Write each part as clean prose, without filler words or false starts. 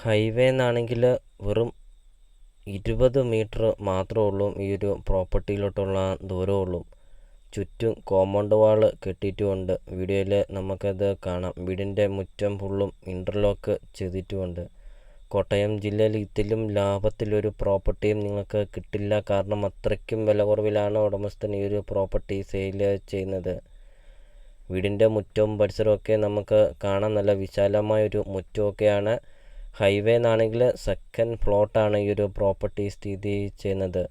Highway എന്നാണെങ്കിൽ വെറും 20 metre മാത്രമേ ഉള്ളൂ ഈ ഒരു പ്രോപ്പർട്ടിയിലോട്ടുള്ള ദൂരമുള്ളൂ. ചുറ്റും കോമ്പൗണ്ട് വാൾ കെട്ടിയിട്ടുമുണ്ട്. വീഡിയോയിൽ നമുക്കത് കാണാം. വീടിൻ്റെ മുറ്റം ഫുള്ളും ഇൻ്റർലോക്ക് ചെയ്തിട്ടുമുണ്ട്. കോട്ടയം ജില്ലയിൽ ഇതിലും ലാഭത്തിലൊരു പ്രോപ്പർട്ടിയും നിങ്ങൾക്ക് കിട്ടില്ല. കാരണം അത്രയ്ക്കും വില കുറവിലാണ് ഉടമസ്ഥൻ ഈ ഒരു പ്രോപ്പർട്ടി സെയിൽ ചെയ്യുന്നത്. വീടിൻ്റെ മുറ്റവും പരിസരമൊക്കെ നമുക്ക് കാണാൻ നല്ല വിശാലമായൊരു മുറ്റമൊക്കെയാണ്. ഹൈവേ എന്നാണെങ്കിൽ സെക്കൻഡ് പ്ലോട്ടാണ് ഈ ഒരു പ്രോപ്പർട്ടി സ്ഥിതി ചെയ്യുന്നത്.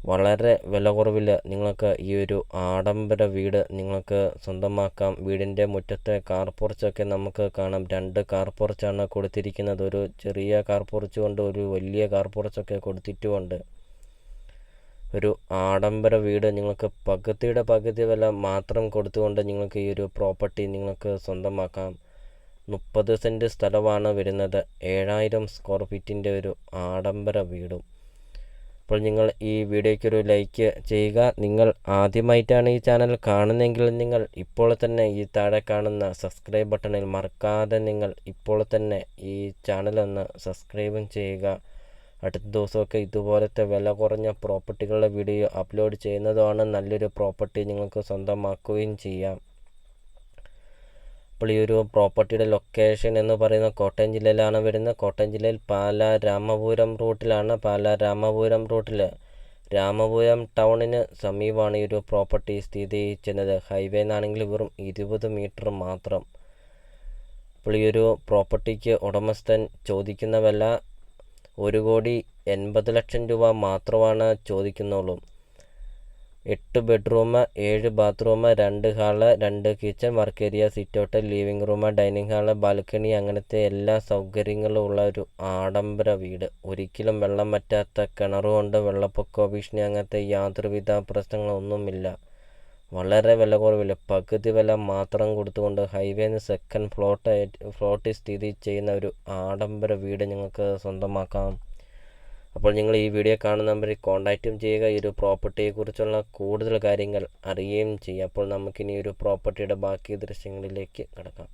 വളരെ വില കുറവിൽ നിങ്ങൾക്ക് ഈ ഒരു ആഡംബര വീട് നിങ്ങൾക്ക് സ്വന്തമാക്കാം. വീടിൻ്റെ മുറ്റത്തെ കാർ പോർച്ചൊക്കെ നമുക്ക് കാണാം. 2 കാർ പോർച്ചാണ് കൊടുത്തിരിക്കുന്നത്. ഒരു ചെറിയ കാർ പോർച്ച് കൊണ്ട് ഒരു വലിയ കാർ പോർച്ചൊക്കെ കൊടുത്തിട്ടുമുണ്ട്. ഒരു ആഡംബര വീട് നിങ്ങൾക്ക് പകുതി വില മാത്രം കൊടുത്തുകൊണ്ട് നിങ്ങൾക്ക് ഈ ഒരു പ്രോപ്പർട്ടി നിങ്ങൾക്ക് സ്വന്തമാക്കാം. 30 സെൻറ്റ് സ്ഥലമാണ് വരുന്നത്. 7000 സ്ക്വയർ ഫീറ്റിൻ്റെ ഒരു ആഡംബര വീടും. അപ്പോൾ നിങ്ങൾ ഈ വീഡിയോയ്ക്കൊരു ലൈക്ക് ചെയ്യുക. നിങ്ങൾ ആദ്യമായിട്ടാണ് ഈ ചാനൽ കാണുന്നതെങ്കിൽ നിങ്ങൾ ഇപ്പോൾ തന്നെ ഈ താഴെ കാണുന്ന സബ്സ്ക്രൈബ് ബട്ടണിൽ മറക്കാതെ നിങ്ങൾ ഇപ്പോൾ തന്നെ ഈ ചാനലൊന്ന് സബ്സ്ക്രൈബും ചെയ്യുക. അടുത്ത ദിവസമൊക്കെ ഇതുപോലത്തെ വില കുറഞ്ഞ പ്രോപ്പർട്ടികളുടെ വീഡിയോ അപ്ലോഡ് ചെയ്യുന്നതാണ്. നല്ലൊരു പ്രോപ്പർട്ടി നിങ്ങൾക്ക് സ്വന്തമാക്കുകയും ചെയ്യാം. അപ്പോൾ ഈ ഒരു പ്രോപ്പർട്ടിയുടെ ലൊക്കേഷൻ എന്ന് പറയുന്നത് കോട്ടയം ജില്ലയിലാണ് വരുന്നത്. കോട്ടയം ജില്ലയിൽ പാലാ രാമപുരം റൂട്ടിലാണ്. പാലാ രാമപുരം റൂട്ടിൽ രാമപുരം ടൗണിന് സമീപമാണ് ഈ ഒരു പ്രോപ്പർട്ടി സ്ഥിതി ചെയ്യുന്നത്. ഹൈവേ എന്നാണെങ്കിൽ വെറും 20 മീറ്റർ മാത്രം. അപ്പോൾ ഈ ഒരു പ്രോപ്പർട്ടിക്ക് ഉടമസ്ഥൻ ചോദിക്കുന്ന വില 1,80,00,000 രൂപ മാത്രമാണ് ചോദിക്കുന്നുള്ളൂ. 8 bedroom, 7 bathroom, 2 hall, 2 kitchen, work area, sitout, living room, dining hall, balcony, അങ്ങനത്തെ എല്ലാ സൗകര്യങ്ങളും ഉള്ള ഒരു ആഡംബര വീട്. ഒരിക്കലും വെള്ളം വറ്റാത്ത കിണറുകൊണ്ട് വെള്ളപ്പൊക്ക ഭീഷണി അങ്ങനത്തെ യാതൊരുവിധ പ്രശ്നങ്ങളൊന്നുമില്ല. വളരെ വില കുറവില്ല. പകുതി വില മാത്രം കൊടുത്തുകൊണ്ട് ഹൈവേന്ന് സെക്കൻഡ് ഫ്ലോട്ട് സ്ഥിതി ചെയ്യുന്ന ഒരു ആഡംബര വീട് നിങ്ങൾക്ക് സ്വന്തമാക്കാം. അപ്പോൾ നിങ്ങൾ ഈ വീഡിയോ കാണുന്ന നമ്പറിൽ കോൺടാക്റ്റും ചെയ്യുക. ഈ ഒരു പ്രോപ്പർട്ടിയെക്കുറിച്ചുള്ള കൂടുതൽ കാര്യങ്ങൾ അറിയുകയും ചെയ്യുക. അപ്പോൾ നമുക്കിനി ഒരു പ്രോപ്പർട്ടിയുടെ ബാക്കി ദൃശ്യങ്ങളിലേക്ക് കടക്കാം.